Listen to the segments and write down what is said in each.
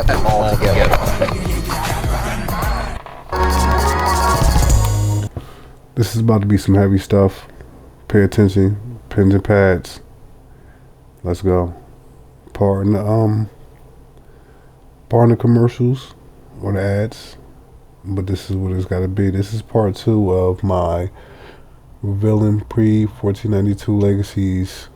them all together. This is about to be some heavy stuff. Pay attention, pens and pads. Let's go. Pardon the commercials or the ads, but this is what it's got to be. This is part 2 of my revealing pre-1492 legacies.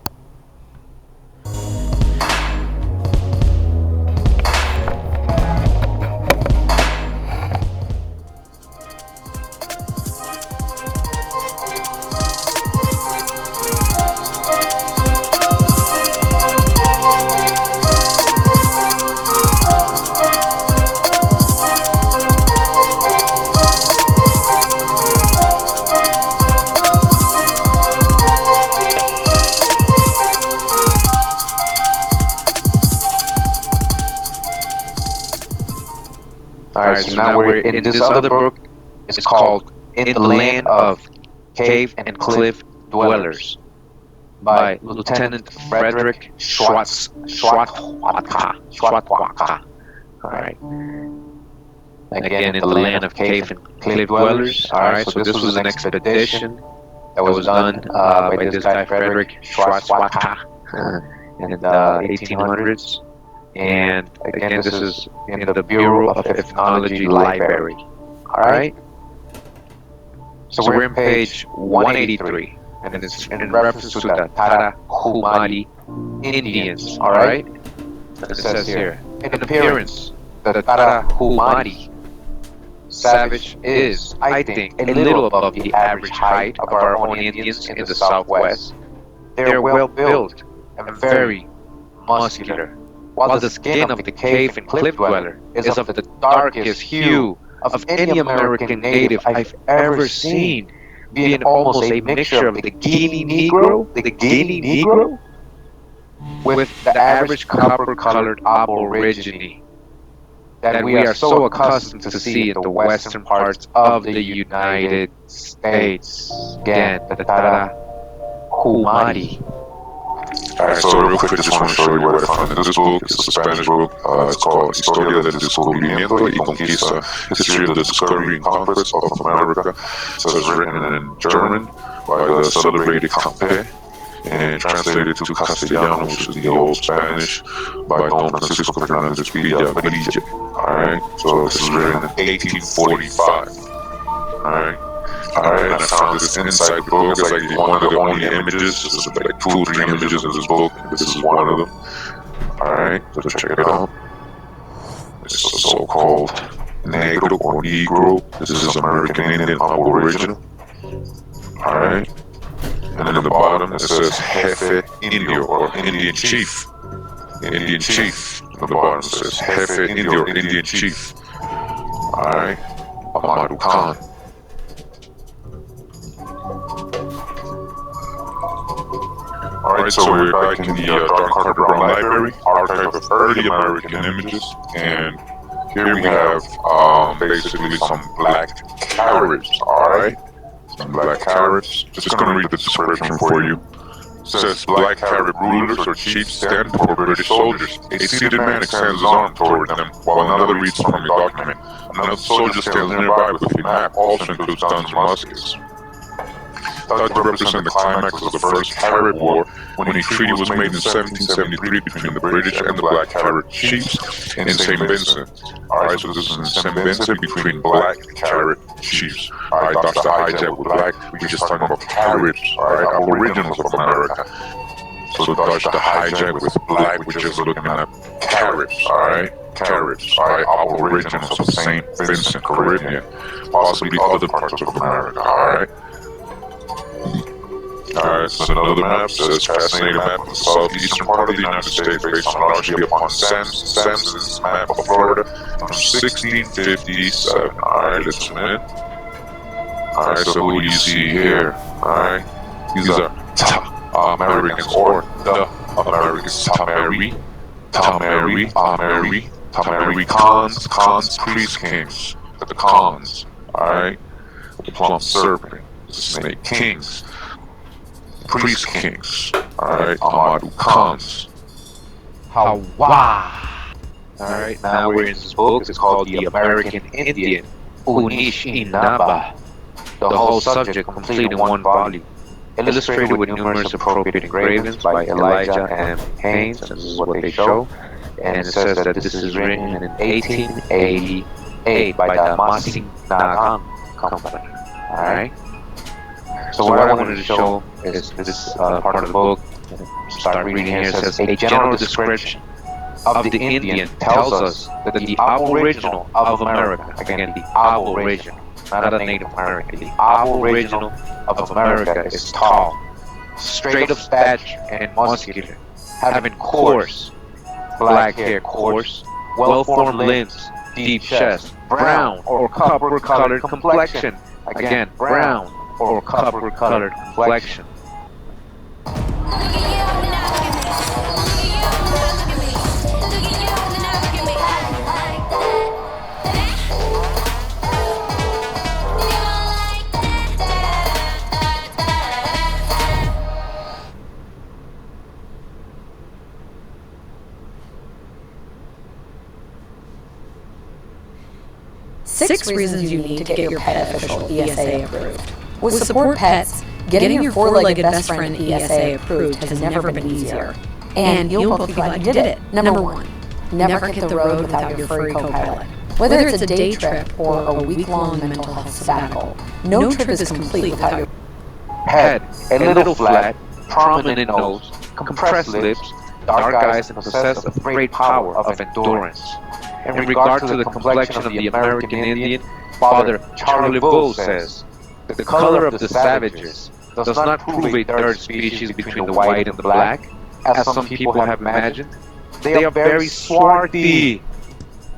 Alright, so now we're in this other book. It's called In the Land of Cave and Cliff Dwellers by Lieutenant Frederick Schwatka. Alright. Again, in the land of cave and cliff dwellers. Alright, so this was an expedition that was done by this guy Frederick Schwatka in the 1800s. And again, this is in the Bureau of Ethnology Library. Alright? So we're on page 183, and it's in reference to the Tarahumara Indians. Alright? It says here, in appearance, the Tarahumara savage is, I think, a little above the average height of our own Indians in the Southwest. They are well built and very muscular, while the skin of the cave and cliff dweller is of the darkest hue of any American native I've ever seen, being almost a mixture of the Guinea Negro, with the average copper-colored aborigine that we are so accustomed to see in the western parts of the United States. Again, the Tarahumara. Alright, so real quick, I just want to show you what I found in this book. It's a Spanish book. It's called Historia del Descubrimiento y Conquista, History of the Discovery and Conquest of America. So it's written in German by the celebrated Campe and translated to Castellano, which is the old Spanish, by Don Francisco Fernandez Villa. Alright, so this is written in 1845. Alright. Alright, and I found this inside the book. It's like one of the only images. There's like 2 or 3 images in this book. This is one of them. Alright, so check it out. It's a so-called Negro or Negro. This is American Indian Aboriginal. Alright. And then at the bottom it says Jefe Indio or Indian Chief. Indian Chief. At the bottom it says Jefe Indio or Indian Chief. Alright. Amadou Khan. Alright, so we're back in the Dark Carpet Brown Library, archive of early American images, and here we have basically some black carrots, alright? Some black carrots. Just gonna read the description for you. It says, black carrot rulers or chiefs stand before British soldiers. A seated man extends his arm toward them, while another reads from a document. Another soldier stands nearby with a map, also includes guns and muskets. Thought to represent the climax of the First Carrot War, when a treaty was made in 1773 between the British and the Black Carrot chiefs in St. Vincent. Alright, so this is in St. Vincent between Black Carrot chiefs. Alright, that's the hijack with black. We just talking about carrots, alright, aboriginals of America. So that's the hijack with black, we're just looking at carrots, alright? Carrots, alright, aboriginals of St. Vincent, Caribbean, possibly other parts of America, alright? Alright, so another map says fascinating map of the southeastern part of the United States based on largely upon census map of Florida from 1657. Alright, listen in. Alright, so who do you see here? Alright, these are Americans or the Americans. Khans, priest kings. The Khans. Alright, the plum serpent, the snake kings. Priest kings, alright, Amadou Khans. Hawa. Alright, now we're in this book. It's called The American Indian, Unishinaba. The whole subject complete in one volume. Illustrated with numerous appropriate engravings by Elijah M. Haynes, and this is what they show. And it says that this is written in 1888 by the Masing Nagang Company. Alright? So what I wanted to show is this part of the book. Start reading here. It says, a general description of the Indian tells us that the aboriginal of America, again, the aboriginal, not a Native American, the aboriginal of America is tall, straight of stature and muscular, having coarse black hair, coarse, well-formed limbs, deep chest, brown or copper-colored complexion, again, brown or copper-colored complexion. Six reasons you need to get your pet official ESA approved. With Support Pets, getting your four-legged best friend ESA approved has never been easier. And you'll both be glad you did it. Number one, never hit the road without your furry co-pilot. Whether it's a day trip or a week-long mental health sabbatical, no trip is complete without your Head a little flat, prominent nose, compressed lips, dark eyes, and possess of great power of endurance. In regard to the complexion of the American Indian, Father Charlie Bull says, the color of the savages does not prove a third species between the white and the black, as some people have imagined. They are very swarthy.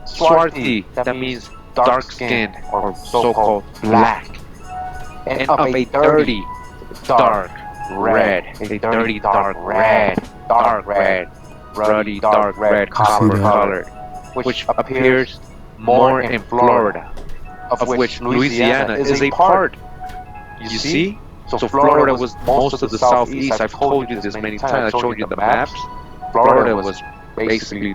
Swarthy, that means dark-skinned or so-called black, and of a dirty, dark red, ruddy, dark red, copper-colored, which appears more in Florida, of which Louisiana is a part. You see? So Florida was most of the southeast. I've told you this many times. I showed you the maps. Florida was basically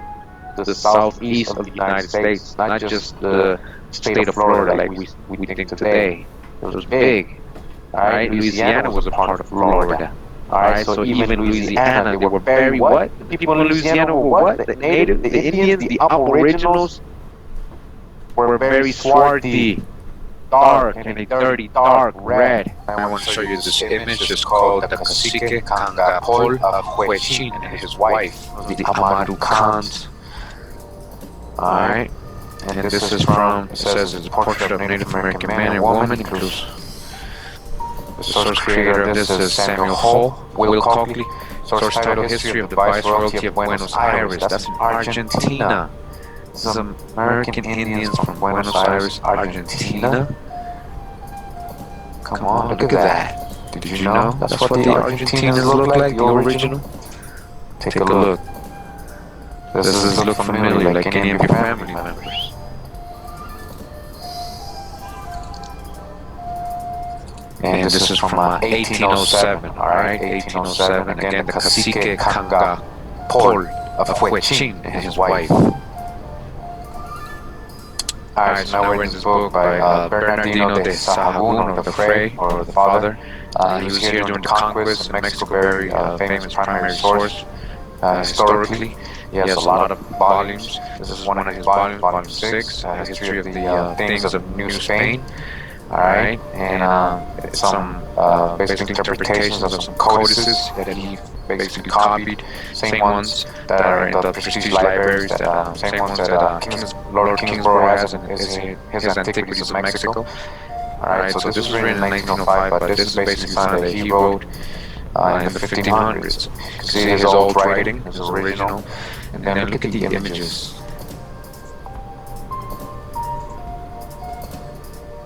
the southeast of the United States, not just the state of Florida like we think today. It was big. Alright, Louisiana was a part of Florida. Alright, so even Louisiana, they were very what? The people in Louisiana were what? The native, the Indians, the aboriginals were very swarthy, dark, and a dirty, dark red. I want to show you this image. It's called the Cacique Kangapol of Huechin and his wife, the Amadu Khans. Alright, and this is from, it says it's a portrait of Native American man and woman. Includes the source creator of this is Samuel Hull, Will Coakley. Source title, History of the Viceroyalty of Buenos Aires. That's in Argentina. Some American Indians from Buenos Aires, Argentina. Come on, look at that. Did you know that's what the Argentinians look like, the original? Take a look. Does this look familiar like any of your family members? And this is from 1807, alright? 1807, again, the Cacique Kanga Pol of Huechin and his wife. Alright, so now we're in this book by Bernardino de Sahagún, or the Frey, or the father. He was here during the conquest in Mexico, very famous primary source historically. He has a lot of volumes. This is one of his volumes, volume 6, History of the Things of New Spain. Alright, and it's some basic interpretations of some codices that he basically copied, same ones that are in the prestige libraries, same ones that Lord Kingsborough has in his Antiquities of Mexico. Alright, so this was written in 1905, but this is basically something that he wrote in the 1500s. You can see his old writing, his original, and then look at the images.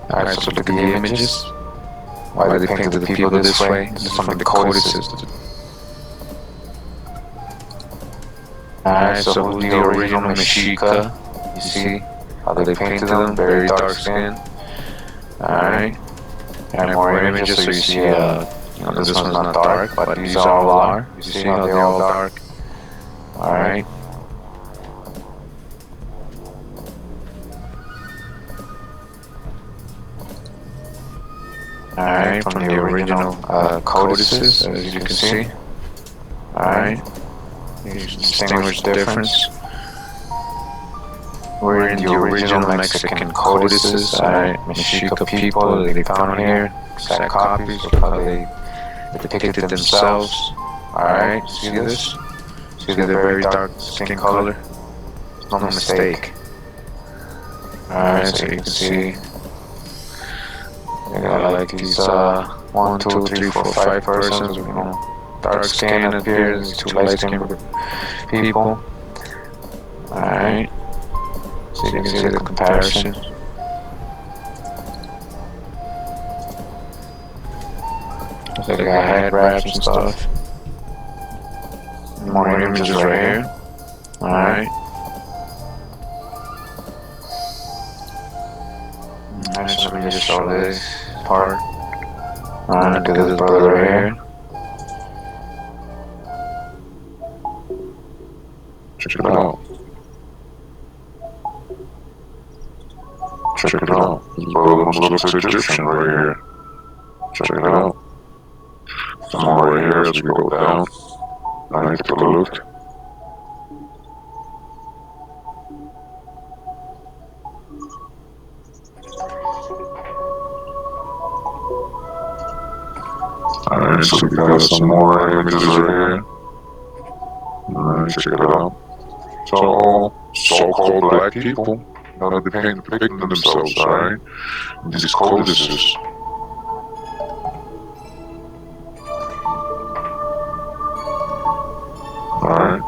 Alright, so look at the images. Why they painted the people this way. This is some of the codices. Alright, so who's the original Mexica? You see how they painted them, very dark skin. Alright, and more images, so you see, this one's not dark, but these all are. You see how they're all dark. Alright. Alright, from the original codices, as you can see. Alright, you can distinguish the difference. We're in the original Mexican codices, alright, Mexica people, they found here, exact copies of how they depicted themselves. Alright, see this? See the very dark skin color? No mistake. Alright, so you can see they got like these 1, 2, 3, 4, 5 persons, dark skin appears, 2 light skin people. Alright, so you can see the comparison. They got head wraps and stuff. More images right here. Alright. Alright, so let me just show this part. Alright, look at this brother right here. Check it out. Check it out. This brother almost looks Egyptian right here. Check it out. Some more right here as we go down. Alright, take a look. Alright, so we got some more images right here. Alright, check it out. So all so-called black people, they depicting themselves, alright? These codices. Alright.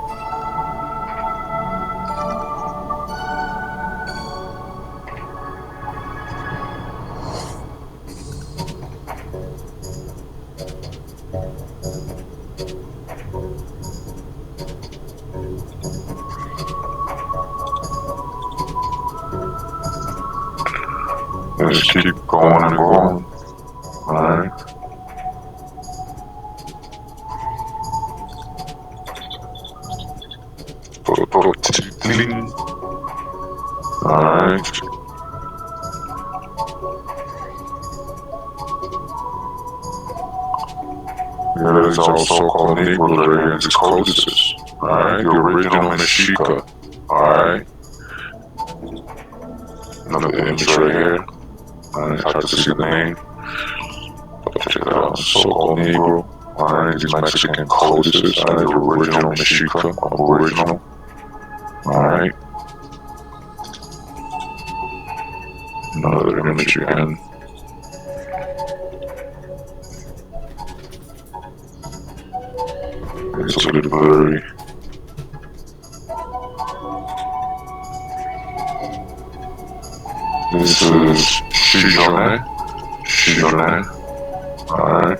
Let's keep going and going. Alright. Alright. There's also called Negroes right here in these codices. Alright, the original Mexica. Alright. Another image right here. Alright, hard to see the name. But check it out. So-called Negro. Alright, these Mexican codices. Alright, the original Mexica. Original. Alright. Another image again. It's a little blurry. This is Shijone. Alright.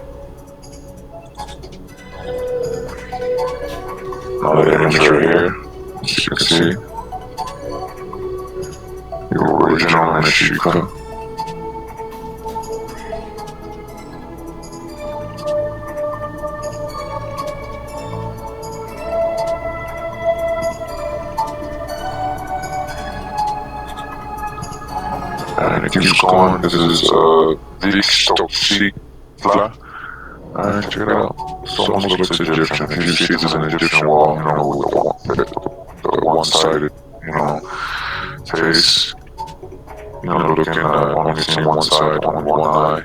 Another image right here, as you can see. The original Mexica. And it keeps going. This is Victoxicla. Alright, check it out. It almost looks Egyptian. If you see this is an Egyptian wall, with the one-sided, face. Looking only seeing one side, only one eye.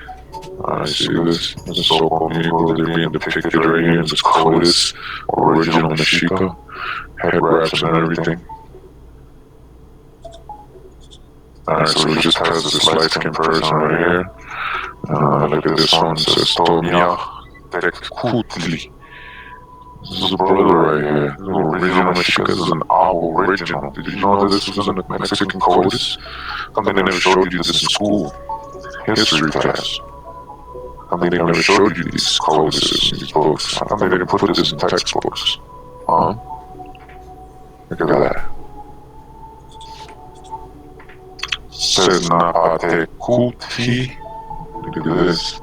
I see this. This is so-called Negro. They're being depicted right here in this codice. Original Mexica. Head wraps and everything. Alright, so we just has this light-skinned person right here. Look at this one. It says Tomia Tekutli. This is a brother right here. This is original Mexica. This is an original. Did you know that this was in the Mexican codice? Something they never showed you this in school. History class. Something they never showed you these codices, these books. Something they didn't put this in textbooks. Look at that. Says Napate Kuti. Look at this.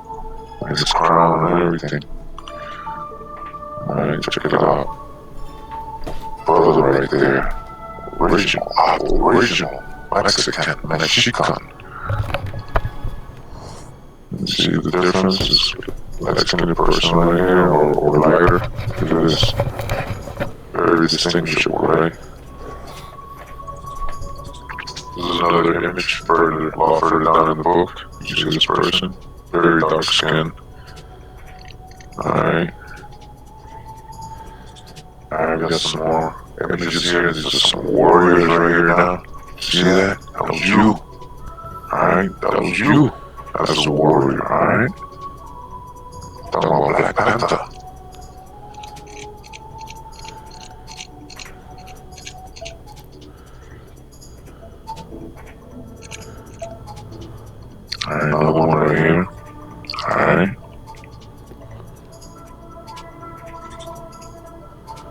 Like his crown and everything. Alright, check it out. Brother right there. Original. Mexican. see the difference is light-skinned person right here, or lighter. Look at this. Very distinguishable, right? This is another image further down in the book. You see this person, very dark skin. Alright. Alright, we got some more images here. There's just some warriors right here now. See that? That was you. Alright, that was you. That's a warrior, alright? Talking about Black Panther. Alright, another one right here. Alright.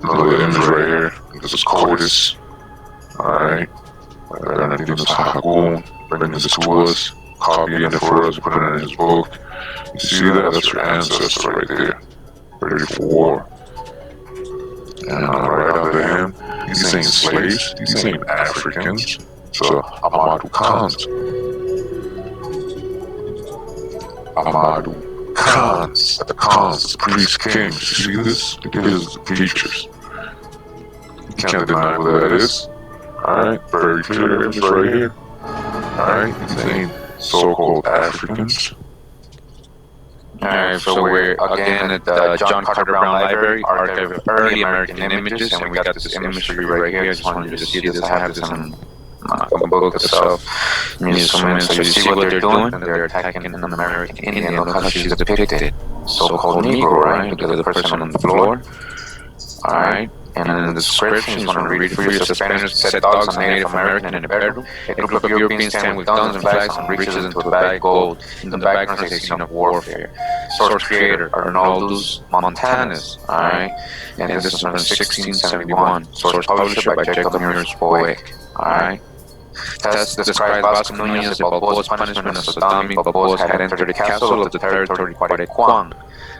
Another image right here. This is Codis. Alright. Black Indians Hagoon, bringing this to us, copying it for us, putting it in his book. You see that? That's your ancestor right there. Ready for war. And right after him, these ain't slaves, these ain't Africans. So Amadou Khans. Amadou Khans. The Khans, the priest kings. You see this? Look at his features. You can't deny what that is. Alright, very clear image right here. Alright, these ain't so-called Africans. Alright, so we're again at the John Carter Brown Library, Archive of Early American Images, and we got this imagery right here. I just wanted you to see this. I have this on the book itself. So you see what they're doing, and they're attacking an American Indian. Look how she's depicted. So-called Negro, right? Look at the person on the floor. Alright. And in the description, you want to read it for you. So Spaniards set dogs on Native American in a bedroom. A group of Europeans stand with guns and flags and reaches into a bag of gold. In the background is a scene of warfare. Source creator, Arnoldus Montanus. Alright? And this is from 1671. Source publisher by Jacob Muir's Poetic. Alright? Tests described Vasco Nunez de Balboa's punishment of sodomy. Balboa had entered the castle of the territory Cuarecuang.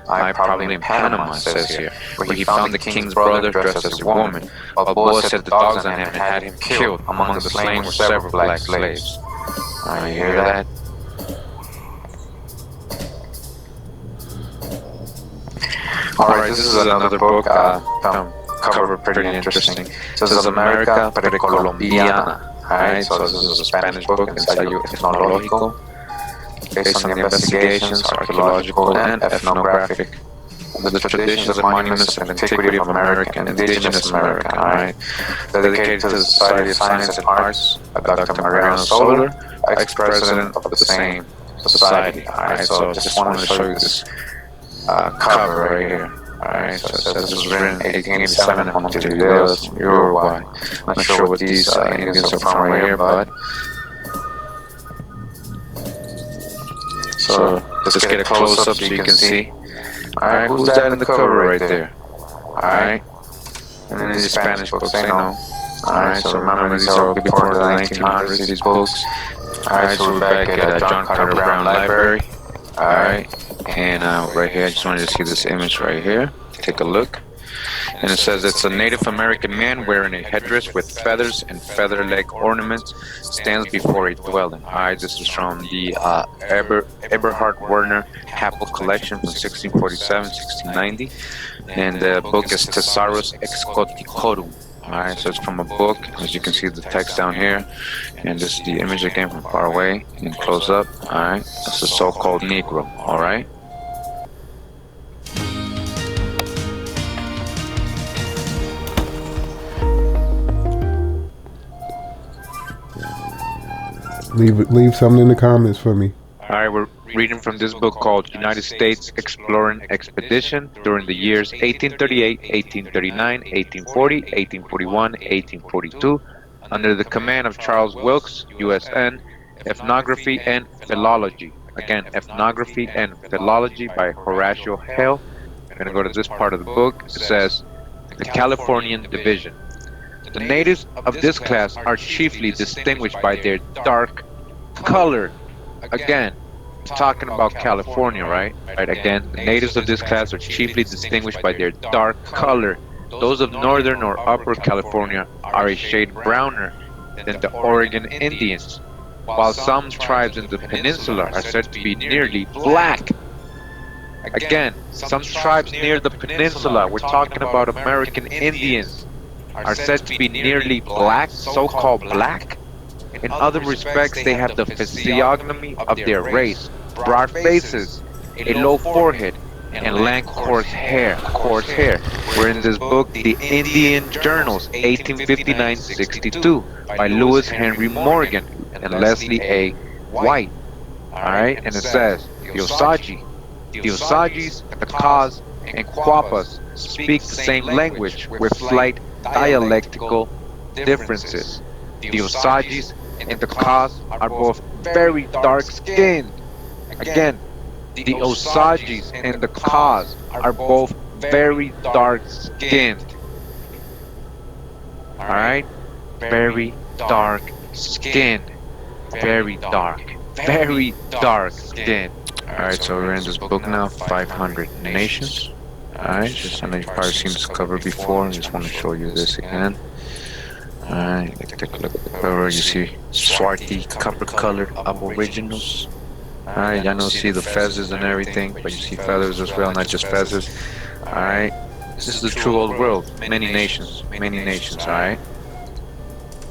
Probably in Panama, it says here, where he found the king's brother dressed as a woman. Balboa set the dogs on him and had him killed. Among the slain were several black slaves. You hear that? Alright, this is another book. Cover pretty interesting. It says America Precolombiana. Alright, so this is a Spanish book, Ensayo Etnológico, based on the investigations, archaeological and ethnographic, of the traditions and monuments and antiquity of America and Indigenous America, alright? Dedicated to the Society of Science and Arts by Dr. Mariano Soler, ex-president of the same society, alright? So I just wanted to show you this cover right here. Alright, so it says this was written in 1887 in Montevideo, Uruguay. I'm not sure what these Indians are from right here, but so let's get a close-up so you can see. Alright, who's that in the cover right there? Alright, and then these Spanish books, they know. Alright, so remember these are before the 1900s, these books. Alright, so we're back at John Carter Brown Library. Alright. And right here, I just wanted to see this image right here. Take a look. And it says it's a Native American man wearing a headdress with feathers and feather-leg ornaments stands before a dwelling. Alright, this is from the Eberhard Werner Happel collection from 1647-1690. And the book is Thesaurus Excoticorum. Alright, so it's from a book, as you can see the text down here, and this is the image again from far away, and close up. Alright, that's the so-called Negro. Alright. Leave something in the comments for me. Alright, we're reading from this book called United States Exploring Expedition during the years 1838, 1839, 1840, 1841, 1842, under the command of Charles Wilkes, USN, Ethnography and Philology. Again, Ethnography and Philology by Horatio Hale. I'm going to go to this part of the book. It says, the Californian Division. The natives of this class are chiefly distinguished by their dark color. Again, talking about California, right? Again, the natives of this class are chiefly distinguished by their dark color. Those of northern or upper California are a shade browner than the Oregon Indians. while some tribes in the peninsula are said to be nearly black. Again, some tribes near the peninsula, we're talking about American Indians, are said to be nearly black, so-called black. In other respects, they have the physiognomy of their race, broad faces, a low forehead, and lank coarse hair. We're in this book, The Indian Journals, 1859-62, by Lewis Henry Morgan and Leslie A. White. Alright, and it says, the Osagis, the Kaws, and Quapas speak the same language with slight dialectical differences. The Osagis and the Kaws are both very dark-skinned. Again, the Osagis and the Kaws are both very dark-skinned. Alright? Very dark-skinned. Very dark-skinned. Alright, so we're in this book now, 500 Nations. Alright, just I know you've probably seen this cover before. I just want to show you this again. Alright, take a look at the cover. You see swarthy, copper-colored aboriginals. Alright, y'all know see the feathers and everything, but you see feathers as well, not just feathers. Alright, this is the true old world. Many nations, alright?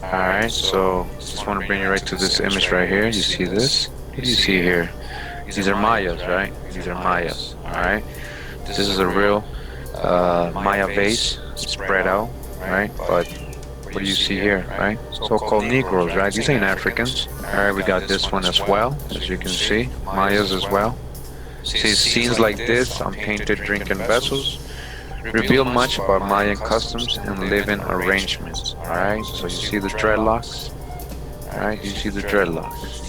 Alright, so just want to bring you right to this image right here. You see this? What do you see here? These are Mayas, right? These are Mayas, alright? This is a real Maya vase, spread out, right? But what do you see here, right? So-called Negroes, right? These ain't Africans. Alright, we got this one as well, as you can see. Mayas as well. See, scenes like this on painted drinking vessels reveal much about Mayan customs and living arrangements. Alright, so you see the dreadlocks? Alright, you see the dreadlocks.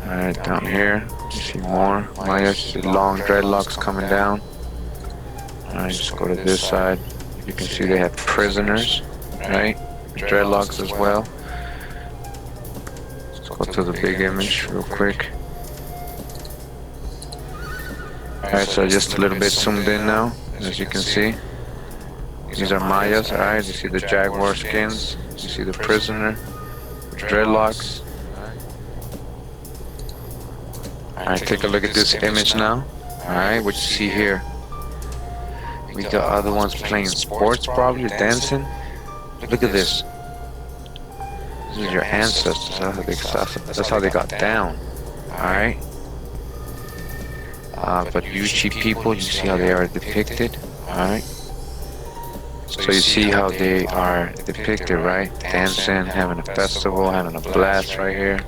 Alright, down here, you see more Maya, see long dreadlocks coming down. Alright, just go to this side. You can see they have prisoners, right? Dreadlocks as well. Let's go to the big image real quick. Alright, so just a little bit zoomed in now, as you can see. These are Mayas, alright? You see the jaguar skins, you see the prisoner, dreadlocks. Alright, take a look at this image now. Alright, what you see here. We got other ones playing sports probably, dancing. Look at this. This is your ancestors, that's how they got down. Alright. But Yuchi people, you see how they are depicted. Alright. So you see how they are depicted, right? Dancing, having a festival, having a blast right here.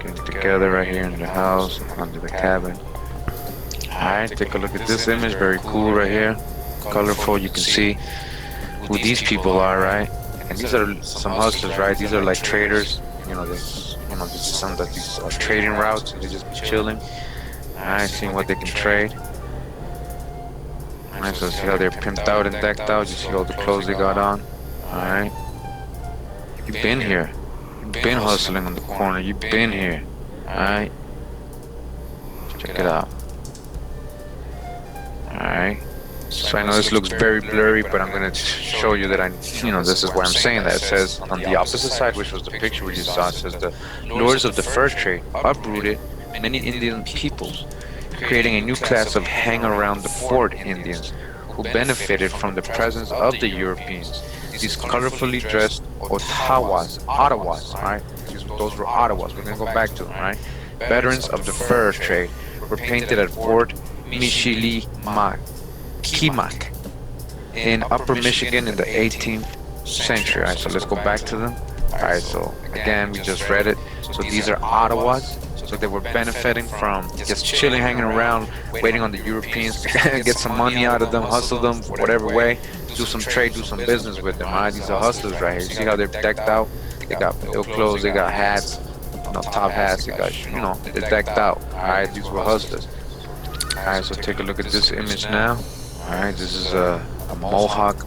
Getting together right here in the house, under the cabin. Alright, take a look at this image, very cool right here. Colorful, you can see who these people are, right? And these are some hustlers, right? These are like traders. This is some that these are trading routes. They just be chilling. Alright, seeing what they can trade. Alright, so see how they're pimped out and decked out. You see all the clothes they got on. Alright. You've been here. You've been hustling on the corner. You've been here. Alright. Check it out. Alright. So I know this looks very blurry, but I'm going to show you that this is why I'm saying that. It says on the opposite side, which was the picture we just saw, it says the lures of the fur trade uprooted many Indian peoples, creating a new class of hang-around-the-fort Indians who benefited from the presence of the Europeans. These colorfully dressed Ottawas, alright? Those were Ottawas, we're going to go back to them, right? Veterans of the fur trade were painted at Fort Michilimackinac in Upper Michigan in the 18th century. Alright, so let's go back to them. Alright, so again, we just read it. So these are Ottawas. So they were benefiting from just chilling, hanging around, waiting on the Europeans to get some money out of them, hustle them whatever way, do some trade, do some business with them. Alright, these are hustlers right here. You see how they're decked out? They got ill clothes, they got hats, top hats, they got, they're decked out. Alright, these were hustlers. Alright, so take a look at this image now. Alright, this is a Mohawk,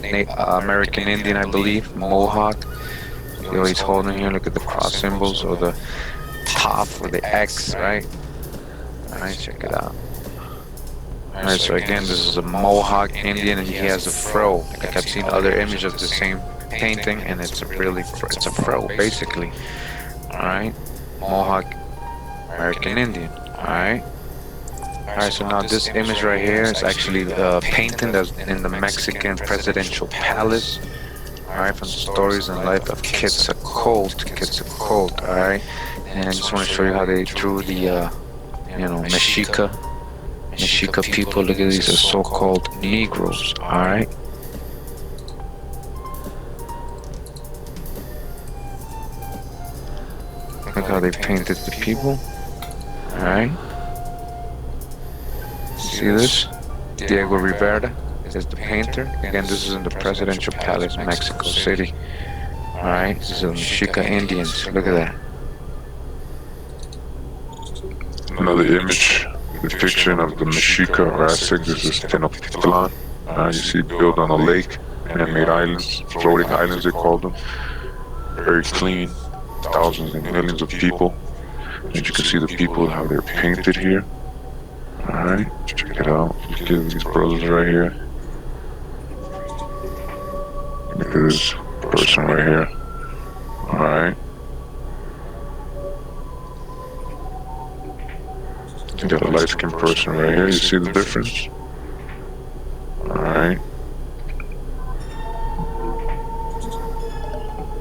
American Indian, I believe, Mohawk. He's holding here, look at the cross symbols or the top or the X, right? Alright, check it out. Alright, so again, this is a Mohawk Indian and he has a fro. Like I've seen other images of the same painting, and it's a fro basically. All right, Mohawk American Indian. All right. Alright, so now this image right here is actually a painting that's in the Mexican presidential palace. Alright, from the stories and life of Quetzalcoatl. Alright, and I just want to show you how they drew the, Mexica people. Look at these, are so-called Negroes. Alright. Look how they painted the people. Alright. See this? Diego Rivera is the painter. Again, this is in the presidential palace, Mexico City. Alright, this is the Mexica Indians. Look at that. Another image, depiction of the Mexica or Aztec. This is Tenochtitlan. You see built on a lake, man-made islands, floating islands they call them. Very clean, thousands and millions of people. And you can see the people, how they're painted here. Alright, check it out. Look at these brothers right here. Look at this person right here. Alright. You got a light-skinned person right here. You see the difference? Alright.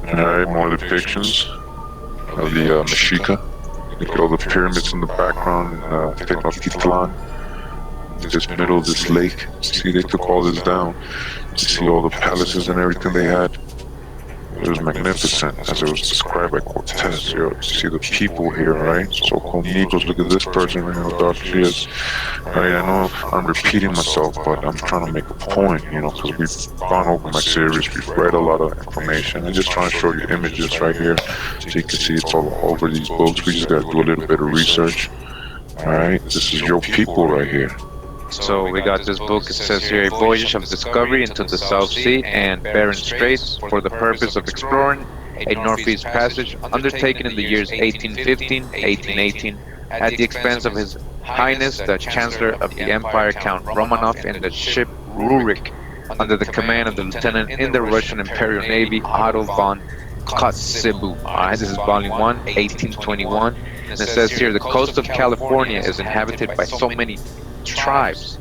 Alright, more depictions of the Mexica. Look at all the pyramids in the background in Tenochtitlan. This middle of this lake. See, they took all this down. You see all the palaces and everything they had. It was magnificent, as it was described by Cortez. You see the people here, right? So-called Negroes. Look at this person right now, how dark she is. Right, I know I'm repeating myself, but I'm trying to make a point, because we've gone over my series, we've read a lot of information. I'm just trying to show you images right here, so you can see it's all over these books. We just got to do a little bit of research. Alright, this is your people right here. So we got this book, it says here, a voyage of discovery into the South Sea and Bering Straits for the purpose of exploring a northeast passage undertaken in the years 1815, 1818, at the expense of His Highness the Chancellor of the Empire, Count Romanov, in the ship Rurik, under the command of the lieutenant in the Russian Imperial Navy, Otto von Kotzebue. Alright, this is volume 1, 1821, and it says here, the coast of California is inhabited by so many tribes,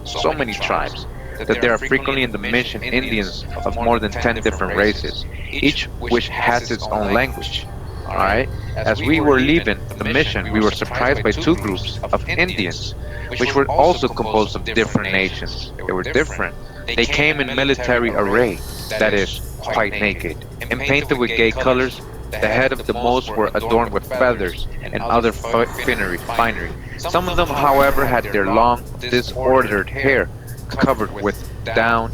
that there are frequently in the mission Indians of more than 10 different races, each which has its own language. Alright? As we were leaving the mission, we were surprised by two groups of Indians, which were also composed of different nations. They were different. They came in military array, that is, quite naked, and painted with gay colors. The head of the most were adorned with feathers and other finery. Some of them, however, had their long, disordered hair covered with down,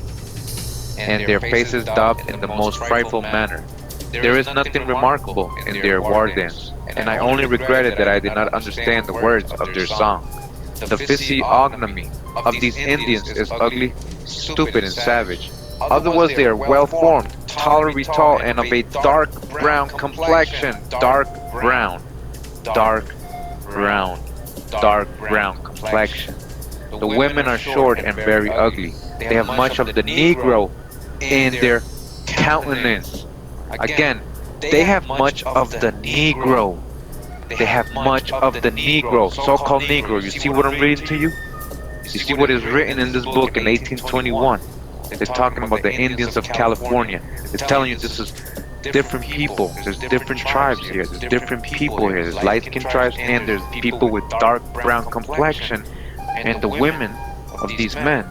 and their faces daubed in the most frightful manner. There is nothing remarkable in their war dance, and I only regretted that I did not understand the words of their song. The physiognomy of these Indians is ugly, stupid, and savage. Otherwise, they are well-formed, tolerably tall, and of a dark brown complexion. Dark brown complexion. The women are short and very ugly. They have much of the Negro in their countenance. Again, they have much of the Negro. They have much of the Negro, so-called Negro. You see what I'm reading to you? You see what is written in this book in 1821? They're talking about the Indians of California. They're telling you this is different people. There's different tribes here. There's different people here. There's light-skinned tribes and there's people with dark brown complexion. And the women of these men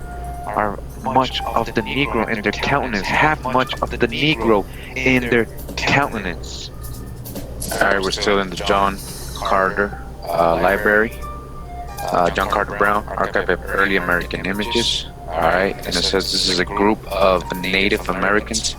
are much of the Negro in their countenance. Have much of the Negro in their countenance. Alright, we're still in the John Carter library. John Carter Brown, Archive of Early American Images. Alright, and it says this is a group of Native Americans.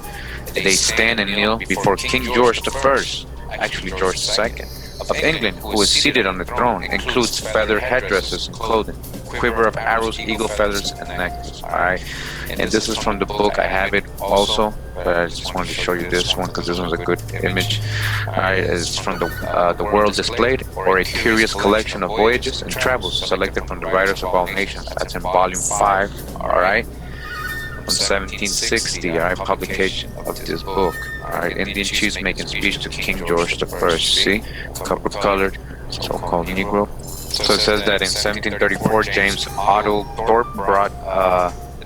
They stand and kneel before King George I, actually George II, of England, who is seated on the throne. Includes feather headdresses and clothing, quiver of arrows, eagle feathers, and necklace. Alright, and this is from the book. I have it also, but I just wanted to show you this one because this one's a good image. Alright, it's from the World Displayed, or a curious collection of voyages and travels selected from the writers of all nations. That's in volume 5. Alright, from 1760, alright, publication of this book. Alright, Indian chiefs making speech to King George the First. See? Copper colored, so-called Negro. So it says that in 1734, James Otto Thorpe brought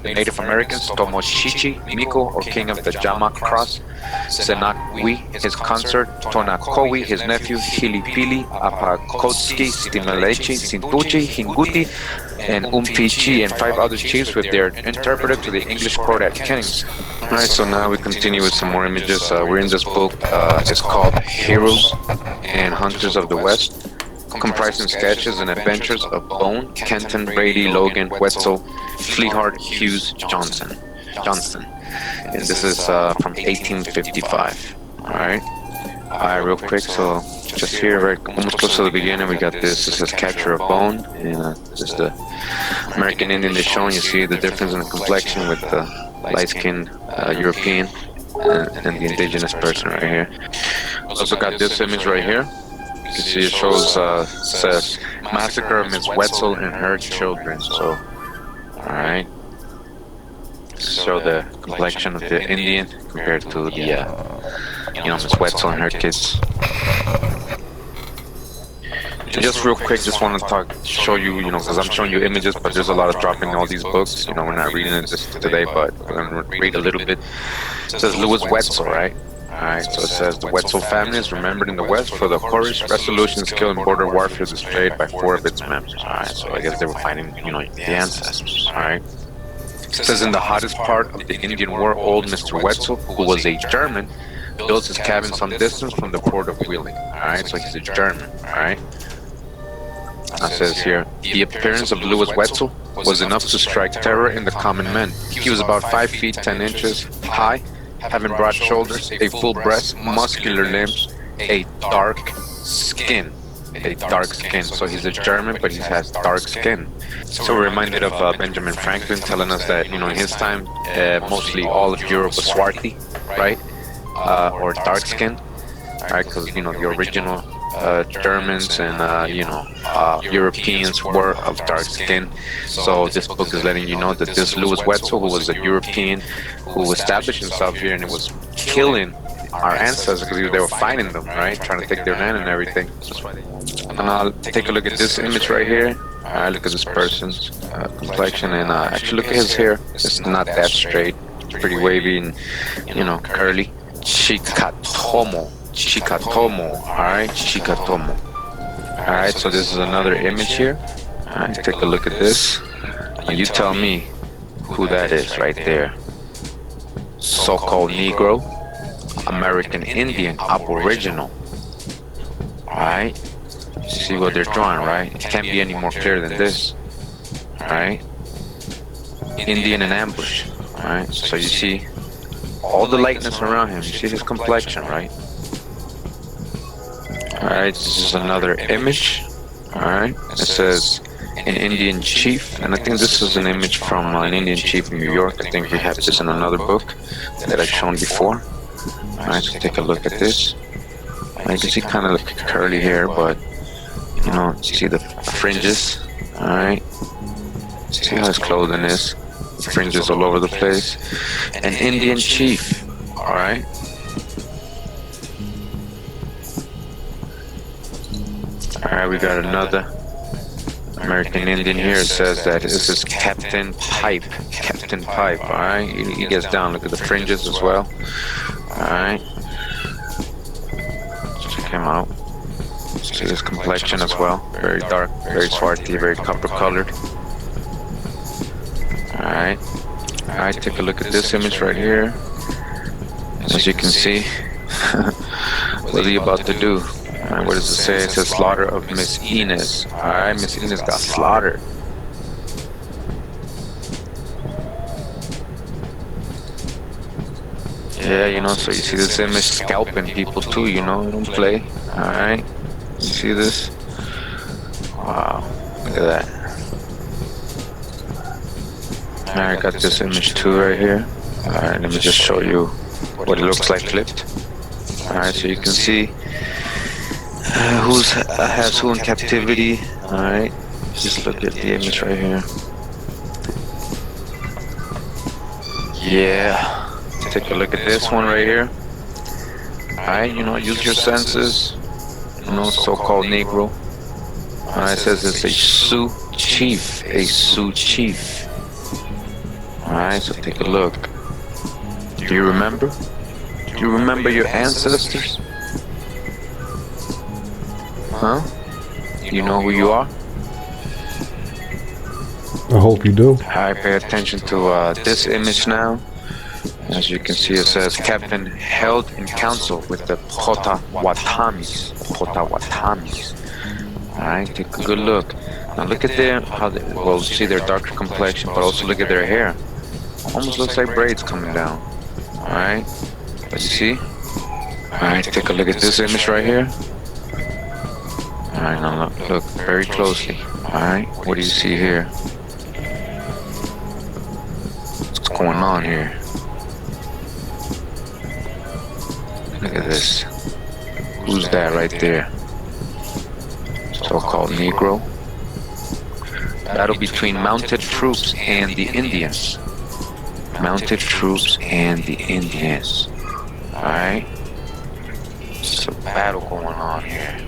the Native Americans Tomochichi Miko, or King of the Jama Cross, Senakwi, his consort, Tonakowi, his nephew, Hilipili, Apakotski, Stimelechi, Sintuchi, Hinguti, and Umpichi, and 5 other chiefs with their interpreter to the English court at Kings. Alright, so now we continue with some more images. We're in this book. It's called Heroes and Hunters of the West, comprising sketches and adventures of Bone, Kenton, Brady, Logan, Wetzel, Fleetheart, Hughes, Johnson. And this is from 1855. Alright, real quick, so just here, right, almost close to the beginning, we got this. This is Capture of Bone, and just the American Indian is shown. You see the difference in the complexion with the light-skinned European and the indigenous person right here. Also got this image right here. You can see it shows, says, Massacre of Miss Wetzel and her children. So, alright. Show the complexion of the Indian compared to the, Miss Wetzel and her kids. And just real quick, just want to show you, because I'm showing you images, but there's a lot of dropping in all these books. We're not reading it just today, but we're going to read a little bit. It says Louis Wetzel, right? Alright, so it says the Wetzel family is remembered in the West for the courage, resolution, skill, and border warfare displayed by 4 of its members. Alright, so I guess they were fighting, the ancestors. Alright. It says in the hottest part of the Indian War, old Mr. Wetzel, who was a German, built his cabin some distance from the port of Wheeling. Alright, so he's a German. Alright. It says here, the appearance of Louis Wetzel was enough to strike terror in the common men. He was about 5 feet 10 inches high, having broad shoulders, a full breast, muscular limbs, a dark skin. So he's a German, but he has dark skin. So we're reminded of Benjamin Franklin telling us that, in his time, mostly all of Europe was swarthy, right? Or dark skin, right? Because, the original Germans and, Europeans were of dark skin. So this book is letting you know that this Louis Wetzel, who was a European who established himself here and it was killing our ancestors because they were fighting them, right? Trying to take their land and everything. And take a look at this image right here. Look at this person's complexion, and actually look at his hair. It's not that straight. It's pretty wavy and, curly. Chikatomo, alright? Chikatomo. Alright, so this is another image here. Alright, take a look at this. And you tell me who that is right there. So-called Negro, American Indian, Aboriginal. Alright? See what they're drawing, right? It can't be any more clear than this. Alright? Indian in ambush. Alright? So you see all the lightness around him. You see his complexion, right? Alright, this is another image. Alright, it says an Indian chief, and I think this is an image from an Indian chief in New York. I think we have this in another book that I've shown before. Alright, so take a look at this. You can see kind of like curly hair, but see the fringes. Alright, see how his clothing is. Fringes all over the place. An Indian chief. Alright. Alright, we got another American Indian here. It says that this is Captain Pipe. Alright. He gets down. Look at the fringes as well. Alright. Check him out. See his complexion as well. Very dark, very swarthy, very copper colored. Alright. Alright, take a look at this image right here. As you can see, what are you about to do? Alright, what does it say? It says slaughter of Miss Inez. Alright, Miss Inez got slaughtered. Yeah, so you see this image scalping people too, don't play. Alright, you see this? Wow, look at that. Alright, got this image too right here. Alright, let me just show you what it looks like flipped. Alright, so you can see who has who in captivity. Alright, just look at the image right here. Yeah. Take a look at this one right here. Alright, use your senses. So-called Negro. Alright, it says it's a Sioux chief. A Sioux chief. Alright, so take a look. Do you remember? Do you remember your ancestors? Huh? You know who you are? I hope you do. Alright, pay attention to this image now. As you can see, it says Captain held in council with the Potawatomis. Alright, take a good look. Now look at well, see their darker complexion, but also look at their hair. Almost looks like braids coming down. Alright, but you see? Alright, take a look at this image right here. Alright, now look very closely. Alright, what do you see here? What's going on here? Look at this. Who's that right there? So-called Negro. Battle between mounted troops and the Indians. Mounted troops and the Indians. Alright? It's a battle going on here.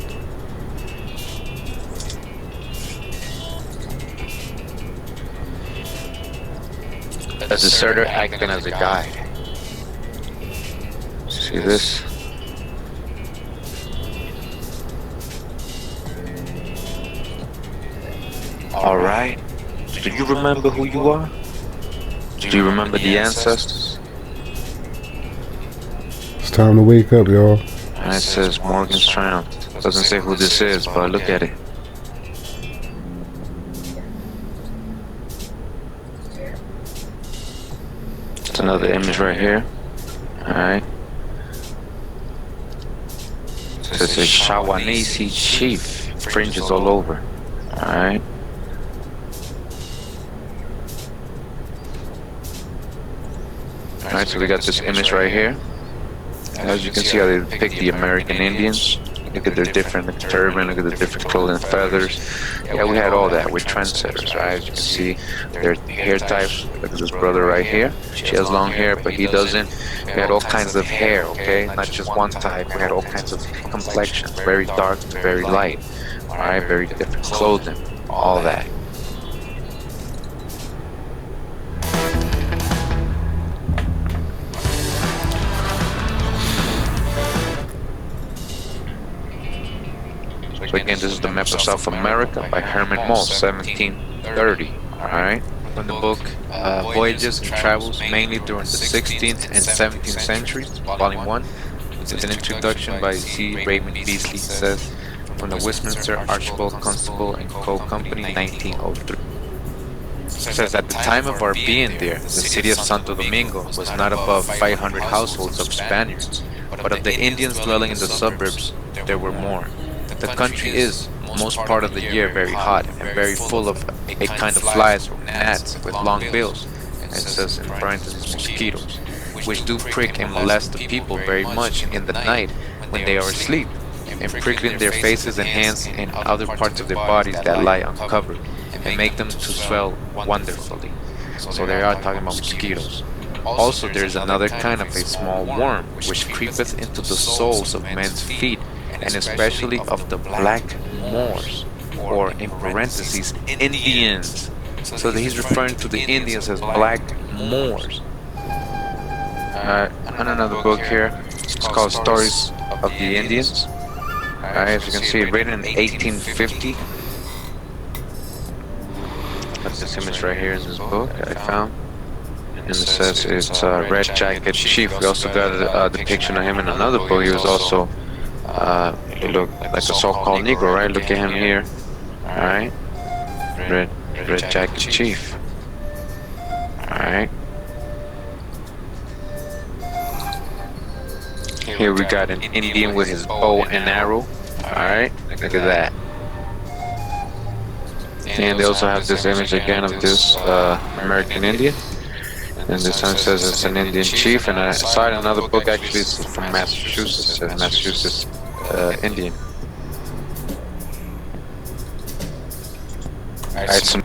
A deserter acting as a guide. See this? Alright. Do you remember who you are? Do you remember the ancestors? It's time to wake up, y'all. And it says Morgan's Triumph. Doesn't say who this is, but look at it. It's another image right here. Alright. It says a Shawanese chief. Fringes all over. Alright. Alright, so we got this image right here. As you can see how they depict the American Indians. Look at their different turban, look at the different clothing, feathers. Yeah, we had all that. We're trendsetters, right? As you can see, their hair types. Look at this brother right here. She has long hair, but he doesn't. We had all kinds of hair, okay? Not just one type. We had all kinds of complexions, very dark to very light. Alright, very different clothing, all that. So again, this is the map of South America by Herman Moll, 1730. Alright, from the book Voyages and Travels, mainly during the 16th and 17th centuries, Volume 1. It's an introduction by C. Raymond Beasley. Says from the Westminster Archibald Constable and Co. Company, 1903. It says at the time of our being there, the city of Santo Domingo was not above 500 households of Spaniards, but of the Indians dwelling in the suburbs, there were more. The country is, most part of the year, very hot and very full of a kind of flies or gnats with long bills, and it says in parentheses mosquitoes, which do prick and molest the people very much in the night when they are asleep, and prickling their faces and hands and other parts of their bodies that lie uncovered, and make them to swell wonderfully. So they are talking about mosquitoes. Also there is another kind of a small worm, which creepeth into the soles of men's feet, and especially of the black Moors, or in parentheses, Indians. So that he's referring to the Indians as black Moors. On another book here, it's called Stories of the Indians. As you can see, written in 1850. That's this image right here in this book I found. And it says it's Red Jacket Chief. We also got a depiction of him in another book. He was also he looked like a so-called Negro, right? Look at him here. Alright. Red Jacket Chief. Alright. Here we got an Indian with his bow and arrow. Alright. Look at that. And they also have this image again of this American Indian. And this one says it's an Indian chief, and I saw in another book actually it's from Massachusetts. It says Massachusetts Indian. Alright, so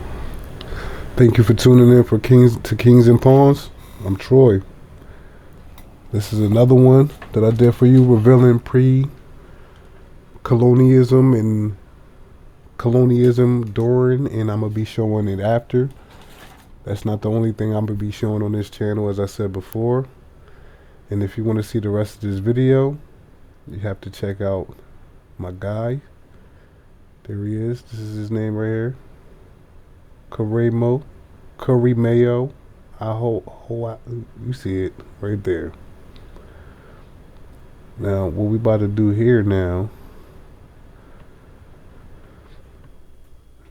Thank you for tuning in for Kings and Pawns. I'm Troy. This is another one that I did for you, revealing pre-colonialism and colonialism during, and I'm going to be showing it after. That's not the only thing I'm going to be showing on this channel, as I said before. And if you want to see the rest of this video, you have to check out my guy. There he is. This is his name right here. Curry Mayo. You see it right there. Now, what we about to do here now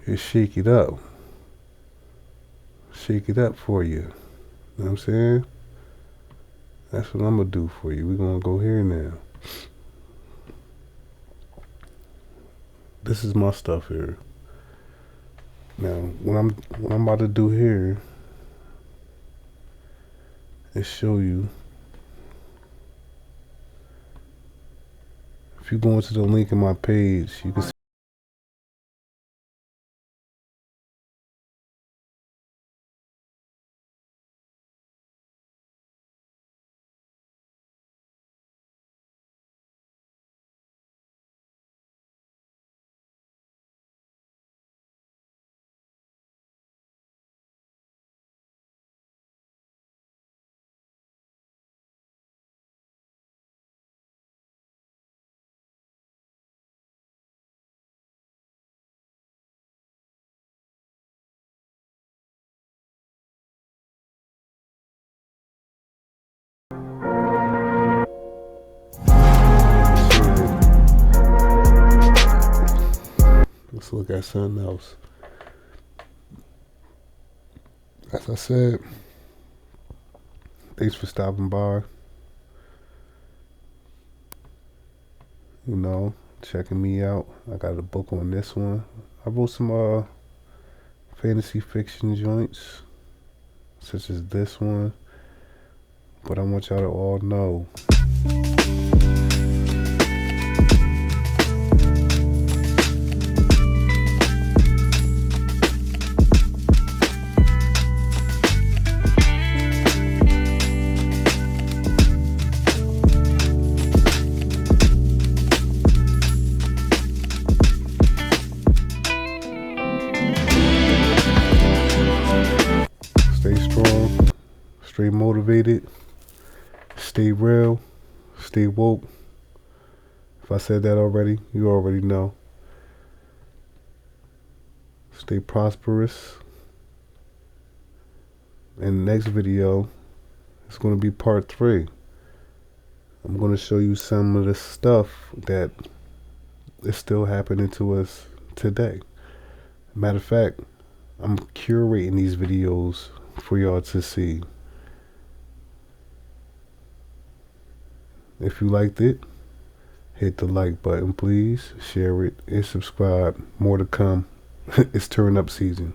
is shake it up. Shake it up for you. You know what I'm saying? That's what I'm going to do for you. We're going to go here now. This is my stuff here. Now, what I'm about to do here is show you. If you go into the link in my page, you can see. Let's look at something else. As I said, thanks for stopping by. You know, checking me out. I got a book on this one. I wrote some fantasy fiction joints, such as this one. But I want y'all to all know. Stay strong, stay motivated, stay real, stay woke. If I said that already, you already know. Stay prosperous. And the next video is going to be part 3. I'm going to show you some of the stuff that is still happening to us today. Matter of fact, I'm curating these videos for y'all to see. If you liked it, hit the like button, please. Share it and subscribe. More to come. It's turn up season.